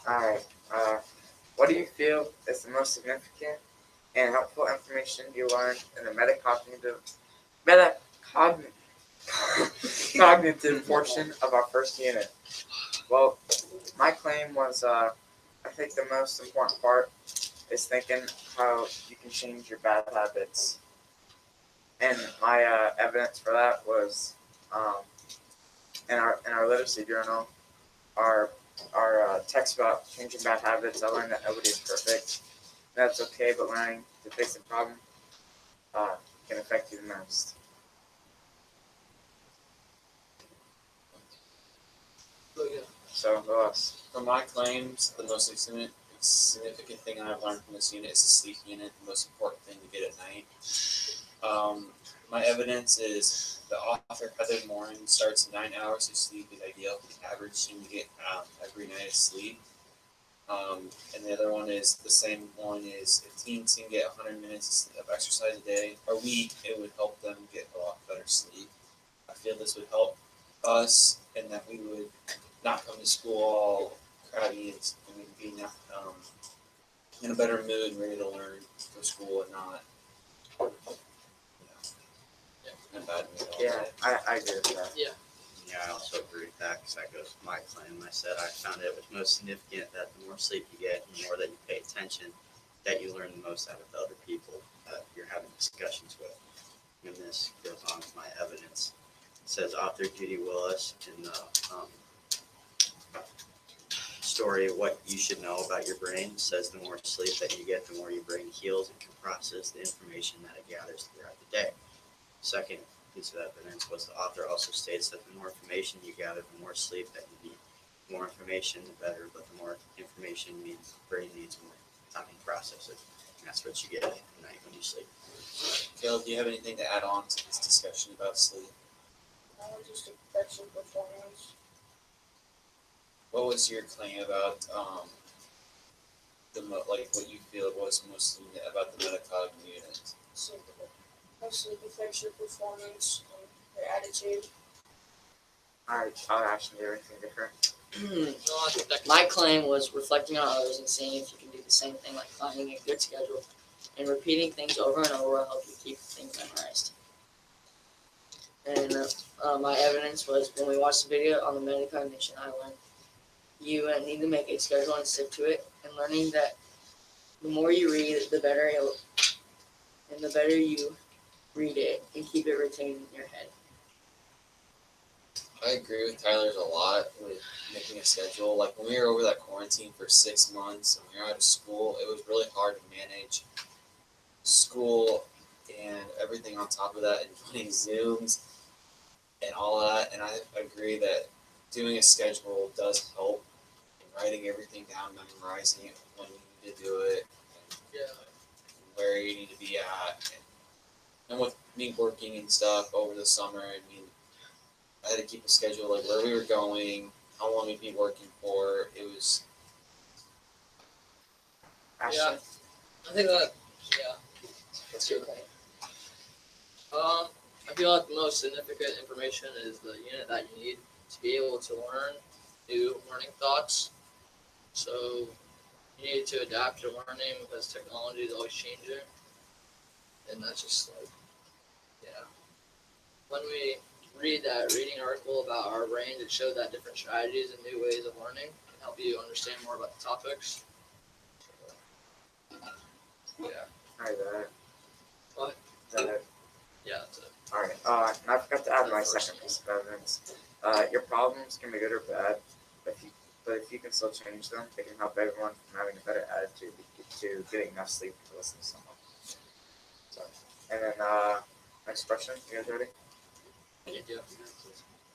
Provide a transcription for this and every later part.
Alright, what do you feel is the most significant and helpful information you learned in the cognitive portion of our first unit? Well, my claim was, I think the most important part is thinking how you can change your bad habits. And my evidence for that was in our literacy journal, our text about changing bad habits. I learned that nobody is perfect. That's okay, but learning to fix the problem uh, can affect you the most. So who else? For my claims, the most significant thing I've learned from this unit is the sleep unit, the most important thing to get at night. My evidence is the author Heather Morin starts 9 hours of sleep is ideal for the average student to get every night of sleep. And the other one is the same one is if teens can get 100 minutes of exercise a week, it would help them get a lot better sleep. I feel this would help us and that we would not come to school all crabby and be in a better mood and ready to learn for school and not in a bad mood all Yeah, day. I agree with that. Yeah. Yeah, I also agree with that because that goes with my claim. I said I found it was most significant that the more sleep you get, the more that you pay attention, that you learn the most out of the other people that you're having discussions with. And this goes on with my evidence. It says author Judy Willis in the story What You Should Know About Your Brain says the more sleep that you get, the more your brain heals and can process the information that it gathers throughout the day. Second piece of evidence was the author also states that the more information you gather, the more sleep that you need. The more information, the better, but the more information means the brain needs more time to process it. And that's what you get at night when you sleep. Caleb, do you have anything to add on to this discussion about sleep? Just affects your performance. What was your claim about what you feel was most about the metacognition unit? Sleep affects your performance and your attitude. Alright, I'll actually do anything different. My claim was reflecting on others and seeing if you can do the same thing, like finding a good schedule and repeating things over and over will help you keep things memorized. And my evidence was when we watched the video on the metacognition, I learned you need to make a schedule and stick to it, and learning that the more you read, the better you read it and keep it retained in your head. I agree with Tyler's a lot with making a schedule. Like when we were over that quarantine for 6 months and we were out of school, it was really hard to manage school and everything on top of that and running Zooms and all of that. And I agree that doing a schedule does help in writing everything down, memorizing it when you need to do it, and where you need to be at. And with me working and stuff over the summer, I had to keep a schedule, like where we were going, how long we'd be working for. It was. Ashley? Yeah. I think that, What's your claim? I feel like the most significant information is the unit that you need to be able to learn new learning thoughts. So you need to adapt your learning because technology is always changing. And that's just like, when we read that reading article about our brain, it showed that different strategies and new ways of learning can help you understand more about the topics. Alright, What? Yeah, that's it. Alright, and I forgot to add my second piece of evidence. Your problems can be good or bad, but if you can still change them, they can help everyone from having a better attitude to getting enough sleep to listen to someone. So, and then, next question, you guys ready? Yeah.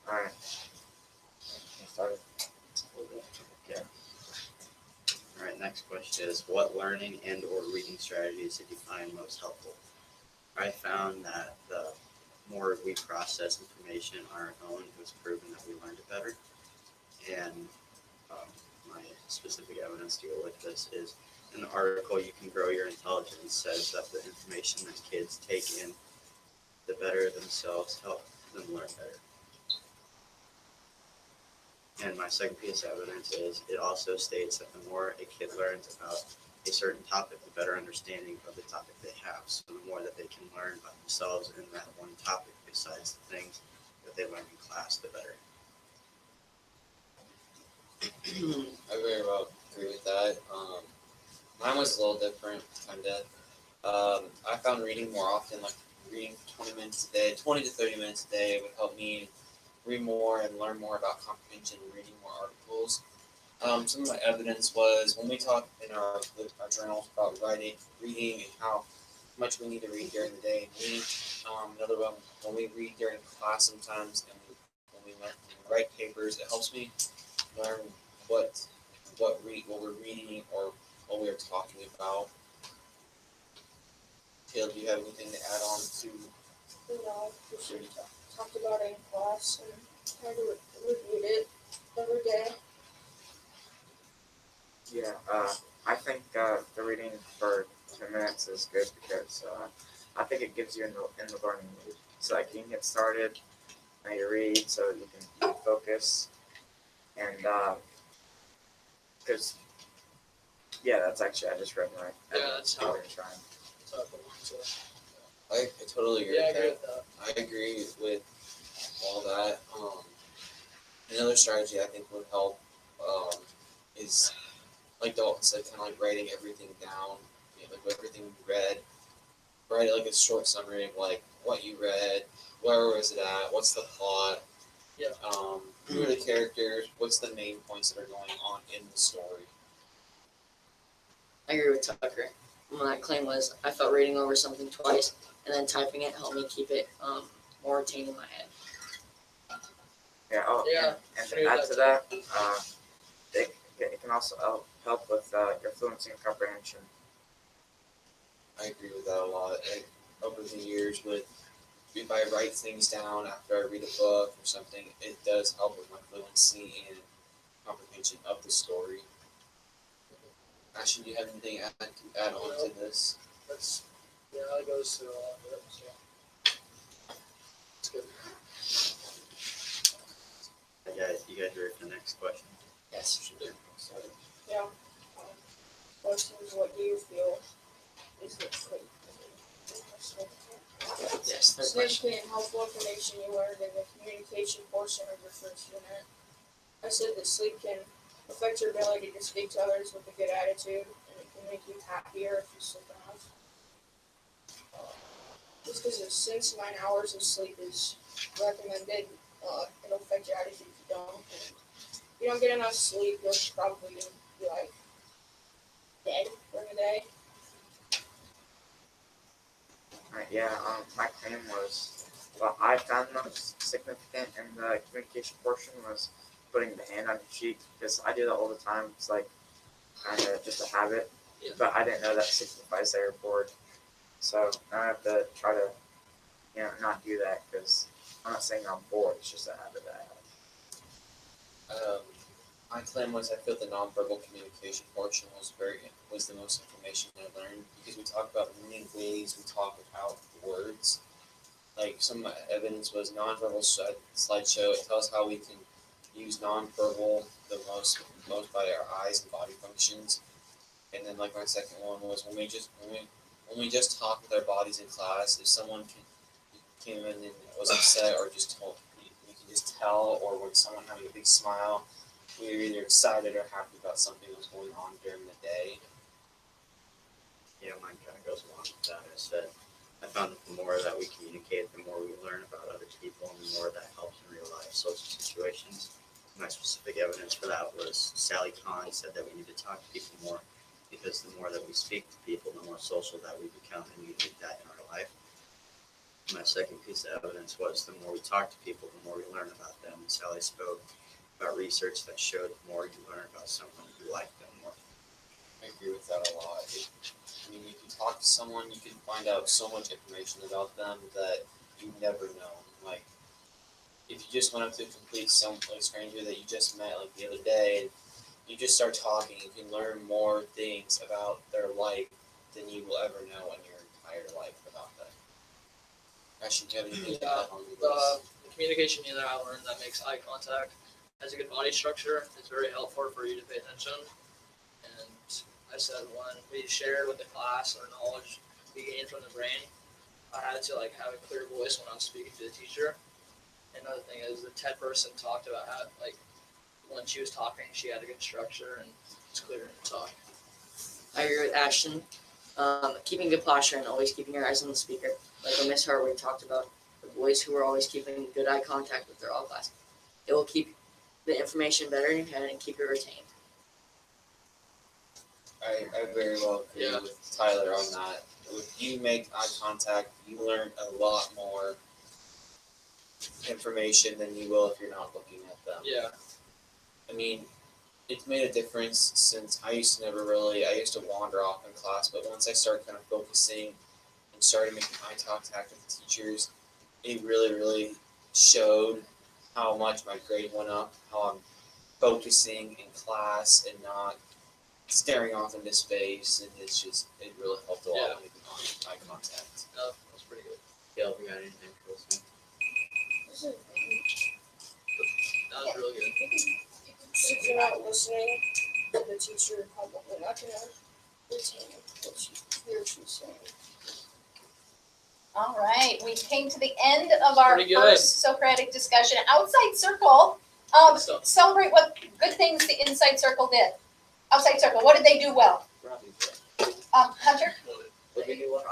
Alright. Started. Okay. All right, next question is what learning and or reading strategies did you find most helpful? I found that the more we process information on our own, it was proven that we learned it better. And my specific evidence to go with this is in the article You Can Grow Your Intelligence says that the information that kids take in, the better themselves help them learn better. And my second piece of evidence is it also states that the more a kid learns about a certain topic, the better understanding of the topic they have. So the more that they can learn about themselves in that one topic besides the things that they learn in class, the better. I very well agree with that. Mine was a little different, kinda. I found reading more often, like reading 20 minutes a day, 20 to 30 minutes a day would help me read more and learn more about comprehension, reading more articles. Some of my evidence was when we talk in our journals about reading, and how much we need to read during the day. Another one, when we read during class sometimes, and when we write papers, it helps me learn what we're reading or what we're talking about. Taylor, do you have anything to add on to? No, we should talk about it in class and try to review it every day. Yeah, I think the reading for 10 minutes is good because I think it gives you in the learning mood. So like you can get started, and you read so you can focus, and because that's actually I just read my that's how you're trying. it's up and so. I totally agree Yeah, I with agree that. with that. I agree with all that. Another strategy I think would help is, like Dalton said, kind of like writing everything down, like everything you read. Write like a short summary of like what you read, where was it at, what's the plot, Yeah. Who are the characters, what's the main points that are going on in the story. I agree with Tucker. My claim was I felt reading over something twice and then typing it helped me keep it more retained in my head. Yeah. Oh, Yeah, and agree to with add to that, it can also help with your fluency and comprehension. I agree with that a lot. Over the years, if I write things down after I read a book or something, it does help with my fluency and comprehension of the story. Ashton, do you have anything to add on to this? That's that goes through a lot of it. So it's good. You guys ready for the next question? Yes. Should do. Yeah. Question is, what do you feel is the sleep? Yes, third question. Significant and helpful information you learned in the communication portion of your first unit. I said that sleep can affect your ability to speak to others with a good attitude, and it can make you happier if you sleep enough. Just because since 9 hours of sleep is recommended, it'll affect your attitude if you don't. And if you don't get enough sleep, you'll probably be like dead during the day. Right, yeah, my claim was, well, I found most significant in the communication portion was putting the hand on your cheek, because I do that all the time. It's like kind of just a habit, Yeah. but I didn't know that signifies that you're bored. So now I have to try to, not do that, because I'm not saying I'm bored, it's just a habit that I have. My claim was I feel the nonverbal communication portion was the most information I learned, because we talk about many ways we talk without words. Like some of my evidence was nonverbal slideshow. It tells how we can use nonverbal the most by our eyes and body functions. And then like my second one was when we just talk with our bodies in class. If someone came in and was upset or just told, you can just tell, or when someone having a big smile, we were either excited or happy about something that was going on during the day. Yeah, mine kind of goes along with that. I found that the more that we communicate, the more we learn about other people, and the more that helps in real life social situations. My specific evidence for that was Sally Kahn said that we need to talk to people more, because the more that we speak to people, the more social that we become, and we need that in our life. My second piece of evidence was the more we talk to people, the more we learn about them. And Sally spoke about research that showed the more you learn about someone, you like them more. I agree with that a lot. When you can talk to someone, you can find out so much information about them that you never know. Like, if you just went up to a stranger that you just met like the other day, and you just start talking, you can learn more things about their life than you will ever know in your entire life about them. Actually, do you have anything to add on to this? The communication that I learned that makes eye contact has a good body structure. It's very helpful for you to pay attention. And I said when we shared with the class our knowledge we gained from the brain, I had to like have a clear voice when I was speaking to the teacher. Another thing is the TED person talked about how like when she was talking, she had a good structure and it's clear in her talk. I agree with Ashton. Keeping good posture and always keeping your eyes on the speaker. Like what Miss Hartwig talked about, the boys who are always keeping good eye contact with their all class. It will keep the information better in your head and keep it retained. I very well agree Yeah. with Tyler on that. If you make eye contact, you learn a lot more information than you will if you're not looking at them. Yeah. I mean, it's made a difference since I used to wander off in class, but once I started kind of focusing and started making eye contact with the teachers, it really, really showed how much my grade went up, how I'm focusing in class and not staring off into space, and it really helped a lot Yeah. with eye contact. No, that's pretty good. Dale, you got anything for us? This is That was really good. if you're not listening, the teacher probably not gonna retain what you're saying. All right, we came to the end of our Pretty good. first Socratic discussion. Outside circle, Stuff. celebrate what good things the inside circle did. Outside circle, what did they do well? Hunter? What do you want?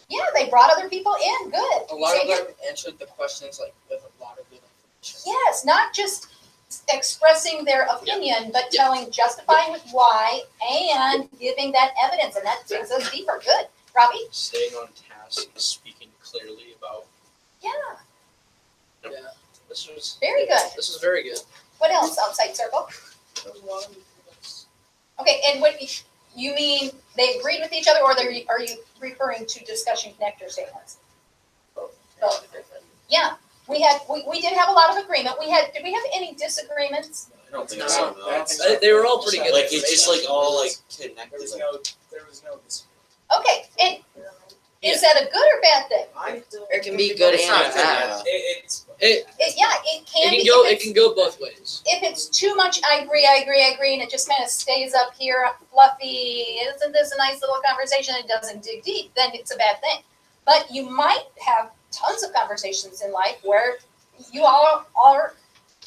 Yeah, they brought other people in. Good. A lot of Say again. them answered the questions like with a lot of good information. Yes, not just expressing their opinion, but Yeah. justifying with why and giving that evidence, and that takes us deeper. Good. Robbie? Staying on task and speaking clearly about. Yeah, Yeah. This was very good. This was very good. What else outside circle? There was a lot of improvements. Okay, and what you mean they agreed with each other, or are you referring to discussion connector statements? Both. Yeah, we did have a lot of agreement. Did we have any disagreements? I don't think No, so. I don't think They were all pretty good. Like it's just like all like There connected. was Like, no disagreement. Okay, and is that a good or bad thing? It can be good It's and not bad. It's It It can can be. go. If It can go both ways. if it's too much, I agree, and it just kind of stays up here, fluffy, isn't this a nice little conversation, it doesn't dig deep, then it's a bad thing. But you might have tons of conversations in life where you all are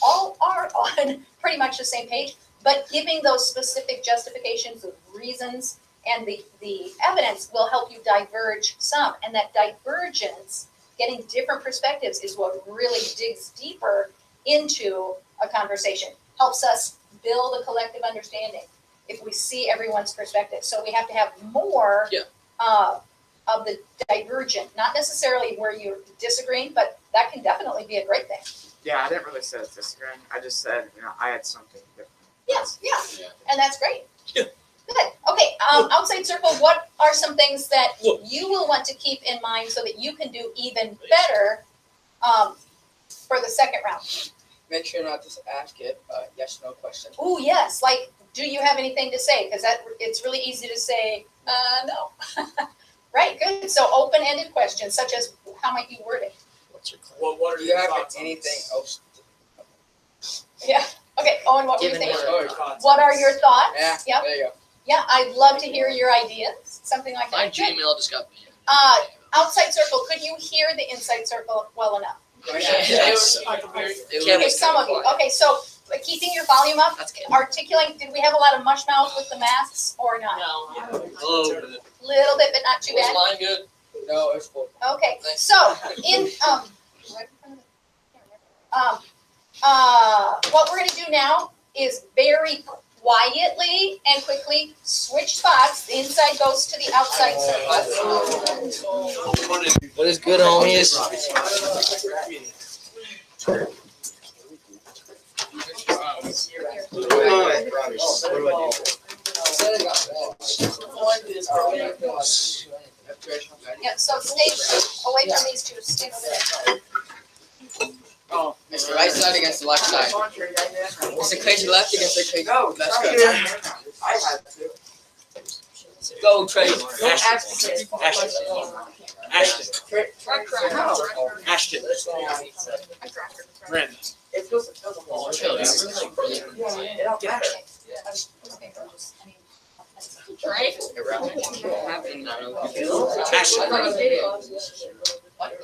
on pretty much the same page, but giving those specific justifications of reasons and the evidence will help you diverge some. And that divergence, getting different perspectives, is what really digs deeper into a conversation, helps us build a collective understanding if we see everyone's perspective. So we have to have more of the divergent, not necessarily where you're disagreeing, but that can definitely be a great thing. Yeah, I didn't really say I was disagreeing. I just said, I had something different. Yeah, Yeah. and that's great. Yeah. Good. Okay, outside circle, what are some things that you will want to keep in mind so that you can do even better for the second round? make sure not to ask it yes no question. Ooh, yes, like, do you have anything to say? Because it's really easy to say, no. Right, good. So open-ended questions, such as, how might you word it? What's your claim? What are Do your you have thoughts on anything this? else? Yeah, okay, Owen, what were you Given thinking? What are your thoughts What on are this? your thoughts? Yeah, Yep. there you go. Yeah, I'd love to hear your ideas, something like My that. Good. Gmail just got banned. Outside circle, could you hear the inside circle well enough? Yes. Okay, some of you. Okay, so keeping your volume up, That's good. articulating. Did we have a lot of mush mouth with the masks or not? Hello. Little bit, but not too Was bad. mine good? No, it's full. Okay, Thanks. so in what we're gonna do now is very quietly and quickly switch spots. The inside goes to the outside circle. What is good, homies? Yeah, so stay away from these two. Stay over there. Oh, it's the right side against the left side. It's the crazy left against the crazy Go, left. try Let's go. it. I had to. Go, Trey. Ashton. Brenda. It feels like Oh, chill, it's like really good. It don't matter. Okay, so just, I mean, Right? happening now. Ashley.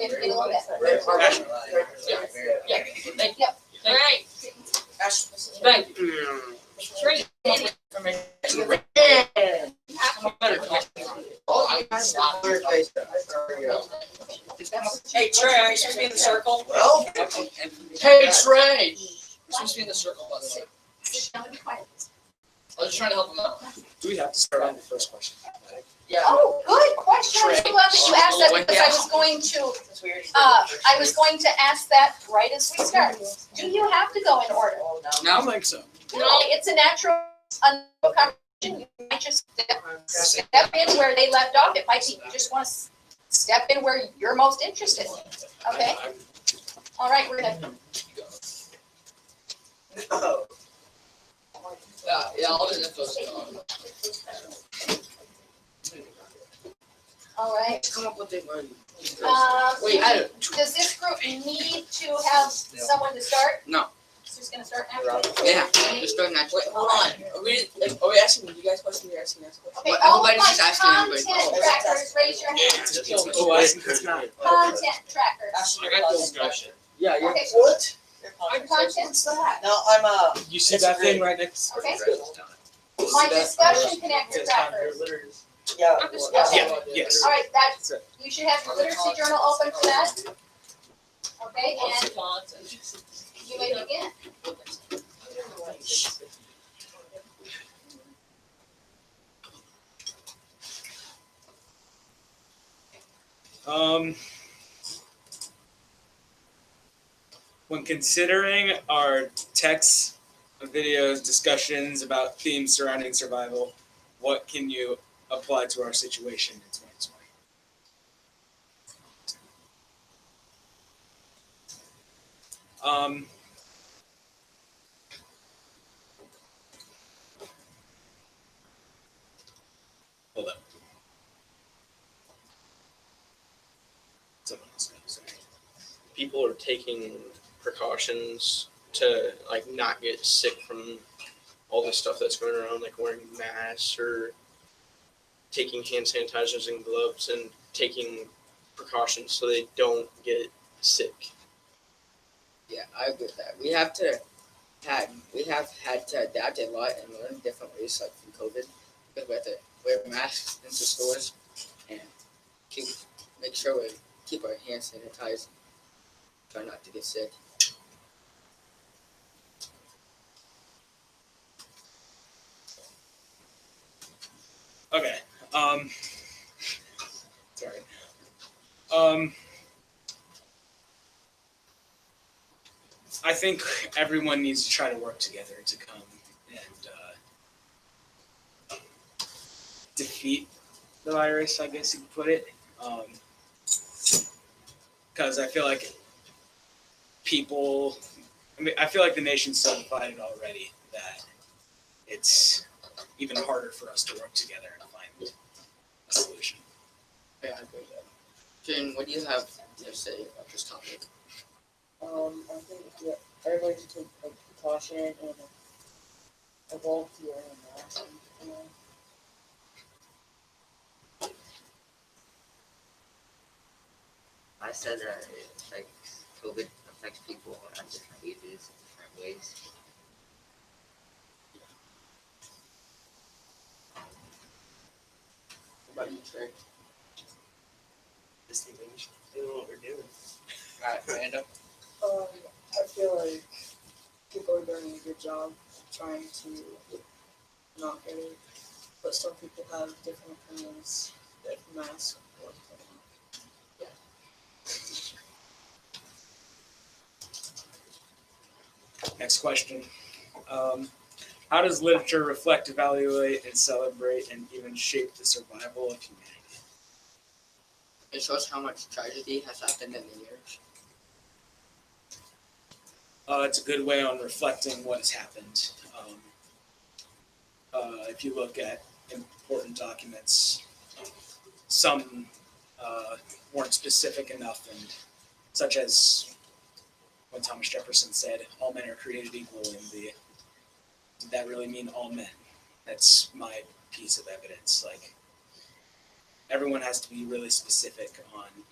in a little bit. Yeah. Thank you. All right. Thank you. Training information. Hey Trey, are you supposed to be in the circle? Well, Hey, Trey. You're supposed to be in the circle, by the way. Sit down and be quiet. I was just trying to help him out. Do we have to start on the first question? Yeah. Oh, good question. I'm so glad that you asked that because I was going to, I was going to ask that right as we start. Do you have to go in order? I don't think so. No, it's a natural conversation. You might just step in where they left off. It might be you just want to step in where you're most interested. Okay? All right, we're gonna. Yeah, I'll do this. All right. Come up with it, man. Wait, I Does this group need to have someone to start? No. It's just gonna start now? Yeah, just go naturally. Wait, hold on. Are we asking you guys questions? You're asking us questions? Okay, Well, all of everybody's my just asking everybody. content trackers, raise your hand. Oh, it's not. Content trackers. I got discussion. Yeah, you're. Okay. What? Content, No, I'm You see that thing right next? okay. My discussion connector trackers. Yeah. Yeah, yes. All right, that's, you should have your literacy journal open for that. Okay, and you may begin. When considering our texts, videos, discussions about themes surrounding survival, what can you apply to our situation in 2020? Hold up. Someone else knows. People are taking precautions to like not get sick from all the stuff that's going around, like wearing masks or taking hand sanitizers and gloves and taking precautions so they don't get sick. Yeah, I agree with that. We have had to adapt a lot and learn different ways, like from COVID, because we have to wear masks into stores and make sure we keep our hands sanitized, try not to get sick. Okay. Sorry. I think everyone needs to try to work together to come and defeat the virus, I guess you could put it. Because I feel like I feel like the nation's so divided already that it's even harder for us to work together and find a solution. Yeah, I agree with that. Jen, what do you have to say about this topic? I think everybody should take precaution and evolve to wearing a mask. I said that it affects COVID affects people at different ages, different ways. What about you, Trey? Just think we should do what we're doing. Alright, Amanda. I feel like people are doing a good job trying to not get it, but some people have different opinions if masks work or not. Next question. How does literature reflect, evaluate, and celebrate, and even shape the survival of humanity? It shows how much tragedy has happened in the years. It's a good way on reflecting what has happened. If you look at important documents, some weren't specific enough, and such as when Thomas Jefferson said, "All men are created equal," did that really mean all men? That's my piece of evidence. Like, everyone has to be really specific on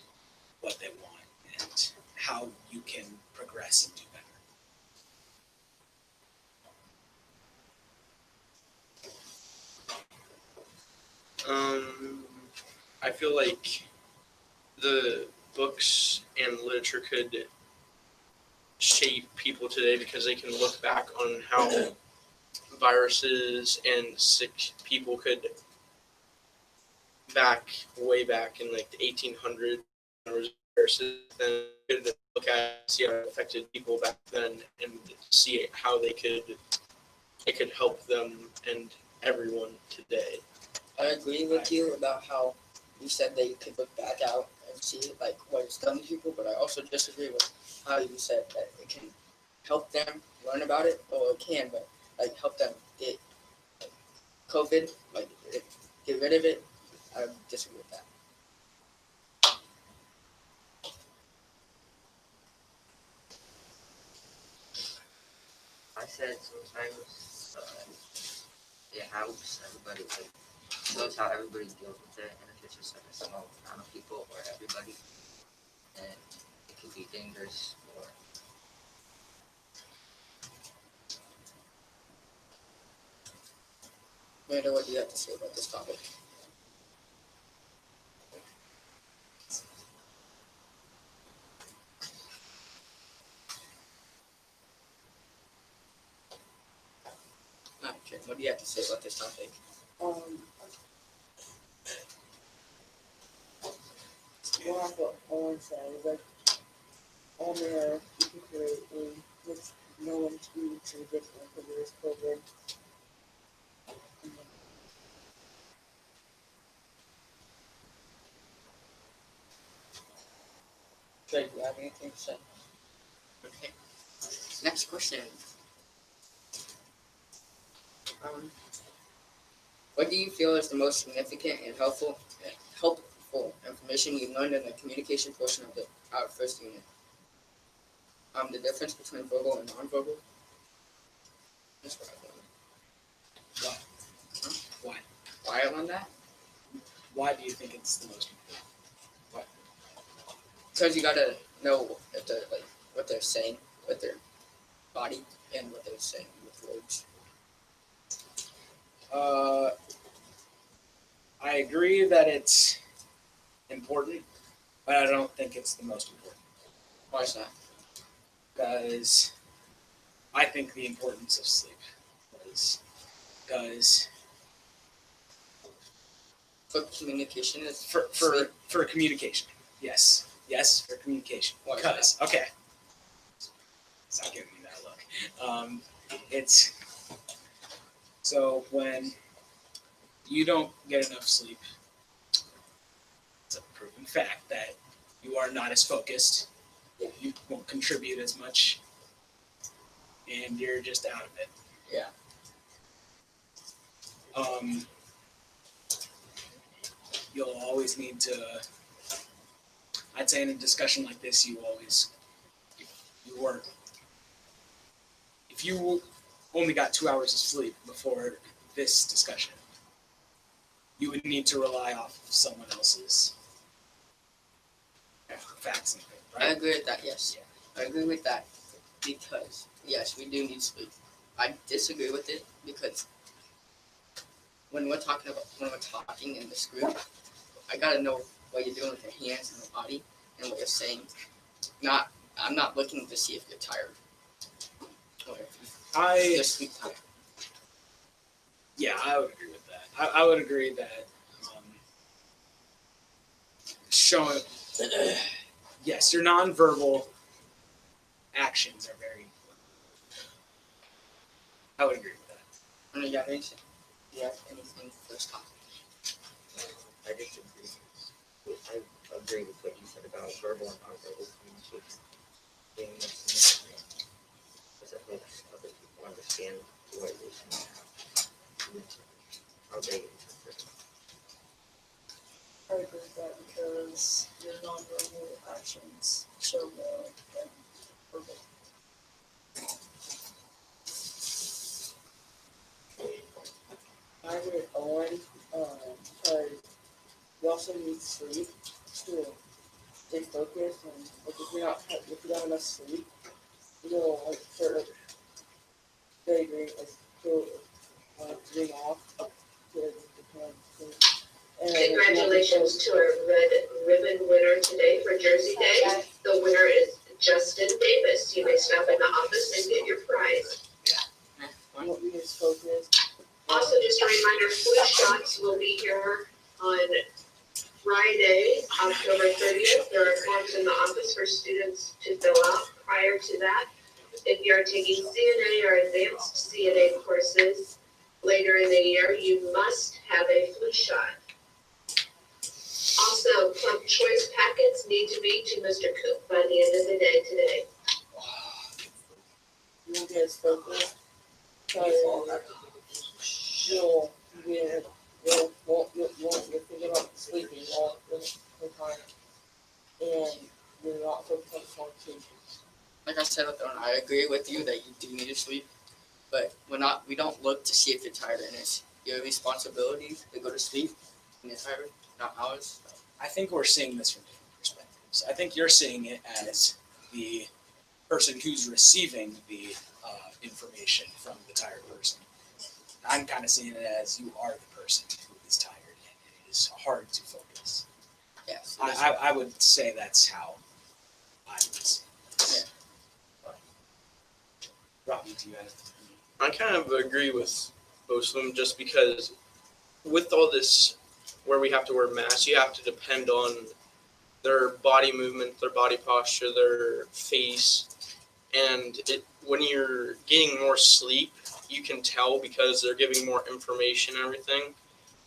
what they want and how you can progress and do better. I feel like the books and literature could shape people today because they can look back on how viruses and sick people could way back in like the 1800s, there was viruses, then could look at see how it affected people back then and see how it could help them and everyone today. I agree with you about how you said they could look back out and see like what it's done to people, but I also disagree with how you said that it can help them learn about it. Well, it can, but like help them get like, COVID, like get rid of it. I disagree with that. I said sometimes it helps everybody, like, knows how everybody deals with it, and if it's just like a small amount of people or everybody, then it could be dangerous or Amanda, what do you have to say about this topic? Okay, what do you have to say about this topic? What I want to say is like all men are equal in which no one to different because of this COVID. Trey, do you have anything to say? Okay. Next question. What do you feel is the most significant and helpful information you learned in the communication portion of our first unit? The difference between verbal and nonverbal. That's what I learned. Why? Why I learned that? Why do you think it's the most important? Because you gotta know if they're like what they're saying with their body and what they're saying with words. I agree that it's important, but I don't think it's the most important. Why is that? Because I think the importance of sleep is because For communication is for communication. Yes, for communication. Why is Because okay, stop giving me that look. It's so when you don't get enough sleep, it's a proven fact that you are not as focused. You won't contribute as much, and you're just out of it. Yeah. You'll always need to. I'd say in a discussion like this, if you only got 2 hours of sleep before this discussion, you would need to rely off of someone else's facts and things, I right? agree with that, yes. I agree with that because, yes, we do need sleep. I disagree with it because when we're talking in this group, I gotta know what you're doing with your hands and your body and what you're saying. I'm not looking to see if you're tired or if you're sleep tired. Yeah, I would agree with that. I would agree that showing, yes, your nonverbal actions are very important. I would agree with that. Do you have anything? Do you have anything for this topic? I disagree. I agree with what you said about verbal and nonverbal communication being more significant because it helps other people understand what you're saying, how they interpret it. I agree with that because your nonverbal actions show more than verbal. with Owen, because we also need sleep to stay focused, and like if you don't have enough sleep, you'll like sort of daydream, like feel dream off. Congratulations to our red ribbon winner today for Jersey Day. The winner is Justin Davis. You may stop in the office and get your prize. Won't be as focused. Also, just a reminder, flu shots will be here on Friday, October 30th. There are forms in the office for students to fill out. Prior to that, if you are taking CNA or advanced CNA courses later in the year, you must have a flu shot. Also, club choice packets need to be to Mr. Cook by the end of the day today. You won't get as focused. Because you'll think about sleeping all the time, and you're not focused on sleep. Like I said, I agree with you that you do need to sleep, but we don't look to see if you're tired, and it's your responsibility to go to sleep when you're tired, not ours. I think we're seeing this from different perspectives. I think you're seeing it as the person who's receiving the information from the tired person. I'm kind of seeing it as you are the person who is tired and it is hard to focus. Yes. I would say that's how I would see it. Yeah. Robbie, do you have? I kind of agree with both of them just because with all this where we have to wear masks, you have to depend on their body movement, their body posture, their face. And when you're getting more sleep, you can tell because they're giving more information and everything.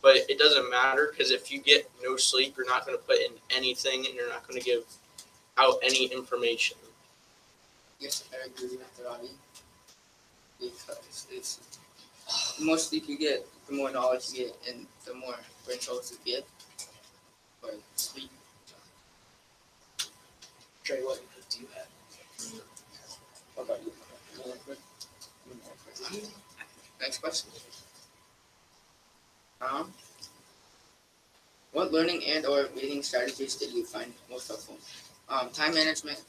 But it doesn't matter because if you get no sleep, you're not going to put in anything and you're not going to give out any information. Yes, I agree with Robbie. Because it's the more sleep you get, the more knowledge you get, and the more brain cells you get. But sleep. Trey, what do you have? What about you? Next question. What learning and or reading strategies did you find most helpful? Time management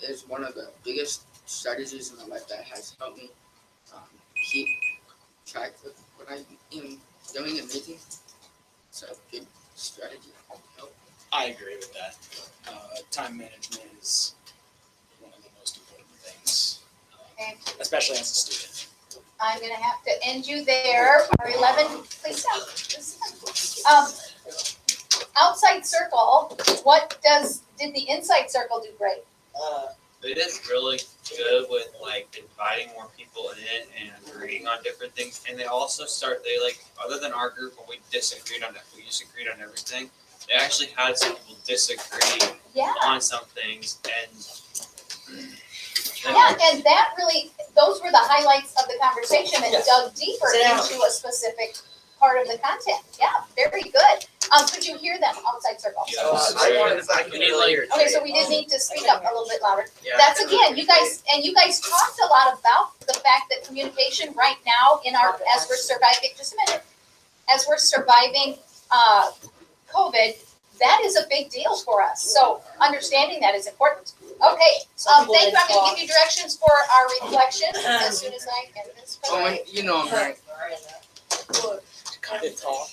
is one of the biggest strategies in my life that has helped me keep track of what I'm doing and making. It's a good strategy. I agree with that. Time management is one of the most important things, especially as a student. I'm gonna have to end you there. Our 11, please stop. Outside circle, what did the inside circle do great? They did really good with like inviting more people in it and agreeing on different things. And they also other than our group when we disagreed on everything, they actually had some people disagree on some things and and that really, those were the highlights of the conversation and dug deeper into a specific part of the content. Yeah, very good. Could you hear them outside circle? I can really hear it. Okay, so we did need to speak up a little bit louder. That's again, you guys talked a lot about the fact that communication right now as we're surviving, just a minute, as we're surviving COVID, that is a big deal for us. So understanding that is important. Okay, thank you. I'm gonna give you directions for our reflection as soon as I get this. Oh, and you know I'm right. Kind of talk.